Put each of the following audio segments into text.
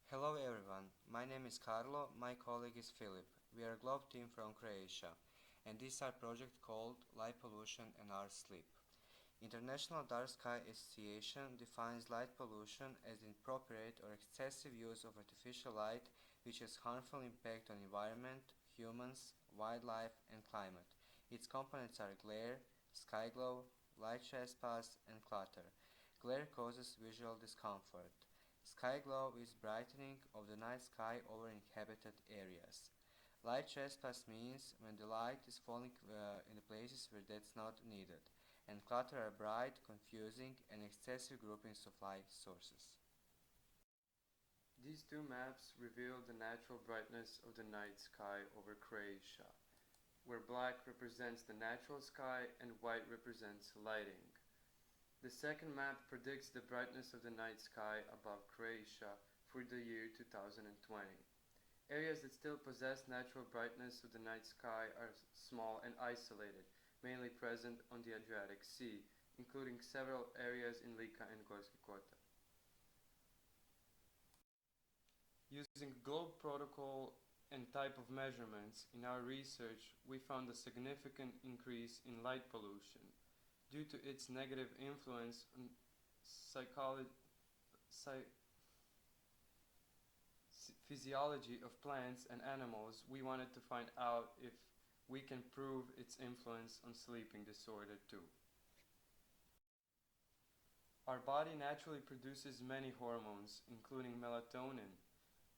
Hello everyone, my name is Carlo, my colleague is Filip. We are a GLOBE team from Croatia, and this is our project called Light Pollution and Our Sleep. International Dark Sky Association defines light pollution as the inappropriate or excessive use of artificial light which has harmful impact on environment, humans, wildlife and climate. Its components are glare, sky glow, light trespass and clutter. Glare causes visual discomfort. Sky glow is brightening of the night sky over inhabited areas. Light trespass means when the light is falling in the places where that's not needed, and clutter are bright, confusing, and excessive groupings of light sources. These two maps reveal the natural brightness of the night sky over Croatia, where black represents the natural sky and white represents lighting. The second map predicts the brightness of the night sky above Croatia for the year 2020. Areas that still possess natural brightness of the night sky are small and isolated, mainly present on the Adriatic Sea, including several areas in Lika and Gorski Kotar. Using GLOBE protocol and type of measurements in our research, we found a significant increase in light pollution due to its negative influence on physiology of plants and animals. We wanted to find out if we can prove its influence on sleeping disorder too. Our body naturally produces many hormones, including melatonin,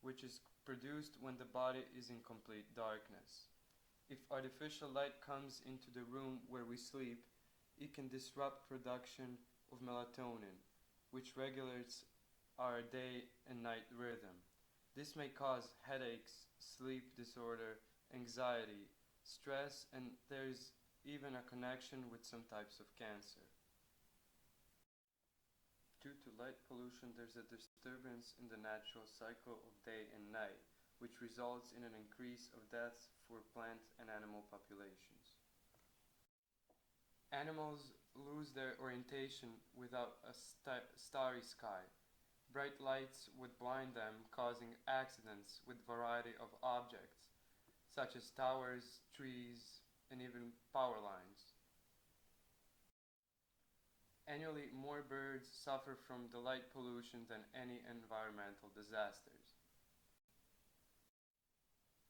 which is produced when the body is in complete darkness. If artificial light comes into the room where we sleep, it can disrupt production of melatonin, which regulates our day and night rhythm. This may cause headaches, sleep disorder, anxiety, stress, and there's even a connection with some types of cancer. Due to light pollution, there's a disturbance in the natural cycle of day and night, which results in an increase of deaths for plant and animal populations. Animals lose their orientation without a starry sky. Bright lights would blind them, causing accidents with variety of objects, such as towers, trees, and even power lines. Annually, more birds suffer from the light pollution than any environmental disasters.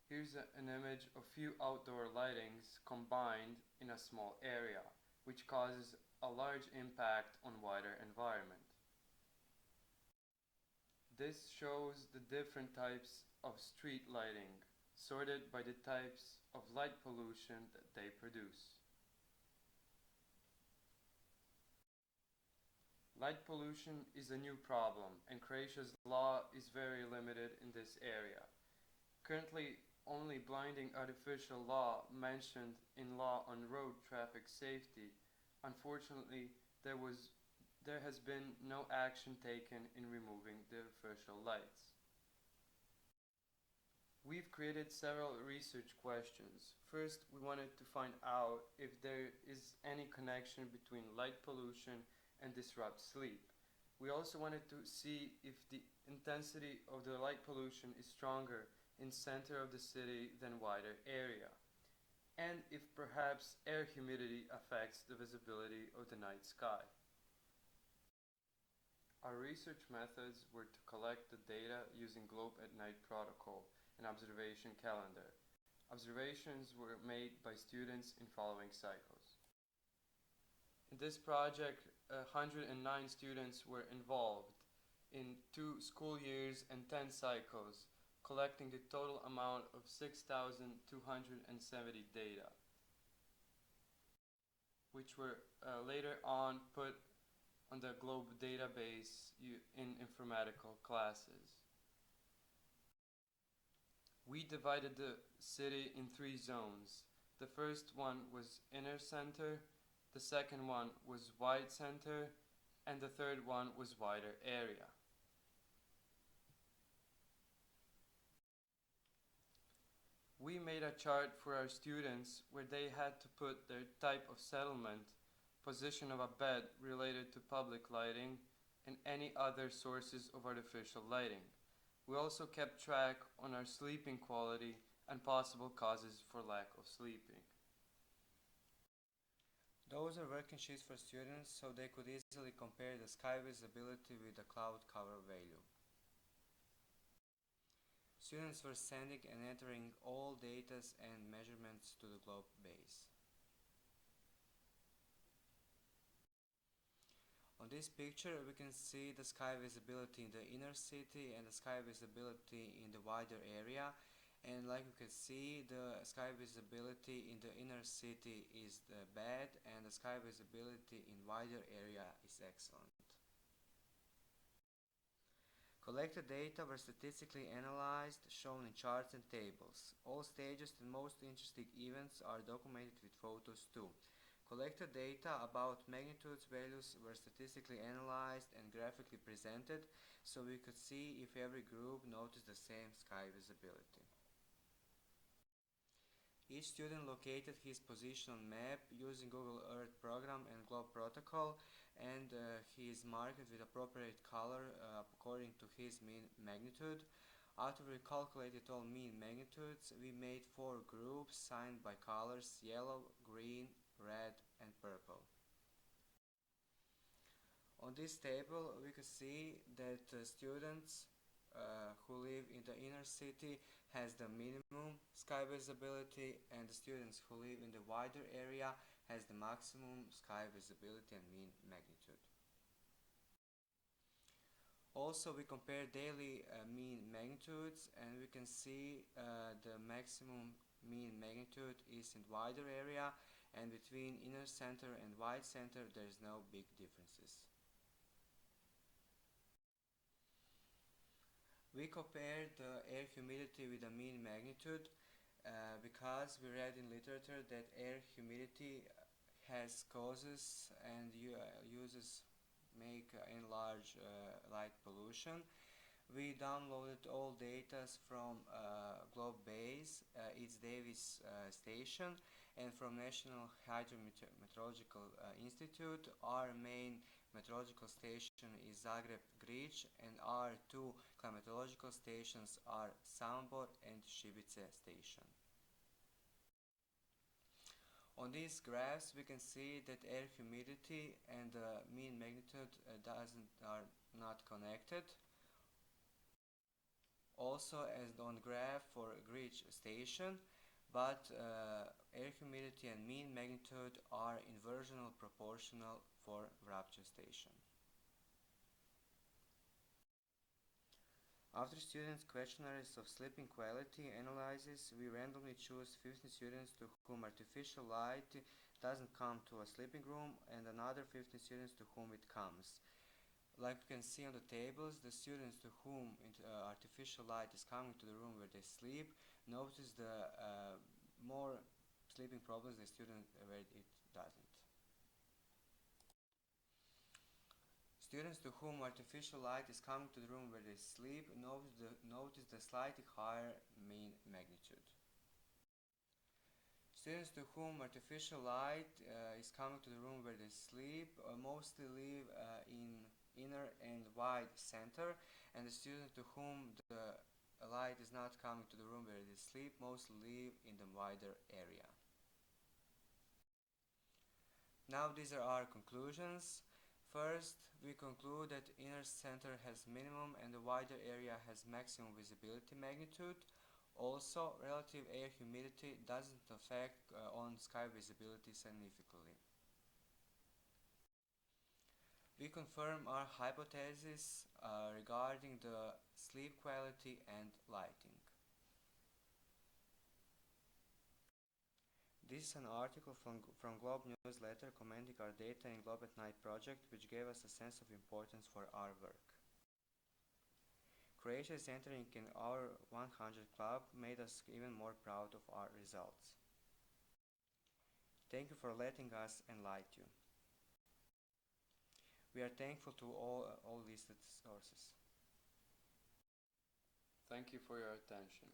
Here's an image of few outdoor lightings combined in a small area, which causes a large impact on wider environment. This shows the different types of street lighting, sorted by the types of light pollution that they produce. Light pollution is a new problem, and Croatia's law is very limited in this area. Currently, only blinding artificial law mentioned in law on road traffic safety. Unfortunately, there has been no action taken in removing the artificial lights. We've created several research questions. First, we wanted to find out if there is any connection between light pollution and disrupt sleep. We also wanted to see if the intensity of the light pollution is stronger in center of the city than wider area, and if perhaps air humidity affects the visibility of the night sky. Our research methods were to collect the data using Globe at Night protocol and observation calendar. Observations were made by students in following cycles. In this project, 109 students were involved in 2 school years and 10 cycles, collecting the total amount of 6,270 data, which were later on put on the Globe database in informatical classes. We divided the city in 3 zones. The first one was inner center, the second one was wide center, and the third one was wider area. We made a chart for our students where they had to put their type of settlement, position of a bed related to public lighting, and any other sources of artificial lighting. We also kept track on our sleeping quality and possible causes for lack of sleeping. Those are working sheets for students so they could easily compare the sky visibility with the cloud cover value. Students were sending and entering all data and measurements to the globe base. On this picture we can see the sky visibility in the inner city and the sky visibility in the wider area, and like you can see, the sky visibility in the inner city is bad and the sky visibility in wider area is excellent. Collected data were statistically analyzed, shown in charts and tables. All stages and most interesting events are documented with photos too. Collected data about magnitudes values were statistically analyzed and graphically presented, so we could see if every group noticed the same sky visibility. Each student located his position on map using Google Earth program and Globe protocol, and he is marked with appropriate color according to his mean magnitude. After we calculated all mean magnitudes, we made 4 groups signed by colors yellow, green, red and purple. On this table we can see that students who live in the inner city has the minimum sky visibility, and the students who live in the wider area has the maximum sky visibility and mean magnitude. Also we compare daily mean magnitudes, and we can see the maximum mean magnitude is in wider area, and between inner center and wide center there is no big differences. We compared the air humidity with the mean magnitude because we read in literature that air humidity has causes and uses make enlarge light pollution. We downloaded all data from Globe Base, its Davis station, and from National Hydrometeorological Institute. Our main meteorological station is Zagreb Grič, and our 2 climatological stations are Samobor and Šibice station. On these graphs we can see that air humidity and the mean magnitude are not connected. Also as on graph for Grič station, but air humidity and mean magnitude are inversional proportional for Vrapce station. After students' questionnaires of sleeping quality analysis, we randomly choose 15 students to whom artificial light doesn't come to a sleeping room, and another 15 students to whom it comes. Like you can see on the tables, the students to whom artificial light is coming to the room where they sleep notice the more sleeping problems than students where it doesn't. Students to whom artificial light is coming to the room where they sleep notice the slightly higher mean magnitude. Students to whom artificial light is coming to the room where they sleep mostly live in inner and wide center, and the students to whom the light is not coming to the room where they sleep mostly live in the wider area. Now these are our conclusions. First, we conclude that inner center has minimum and the wider area has maximum visibility magnitude. Also, relative air humidity doesn't affect on sky visibility significantly. We confirm our hypothesis regarding the sleep quality and lighting. This is an article from Globe newsletter commenting our data in Globe at Night project, which gave us a sense of importance for our work. Croatia is entering in our 100 club made us even more proud of our results. Thank you for letting us enlighten you. We are thankful to all listed sources. Thank you for your attention.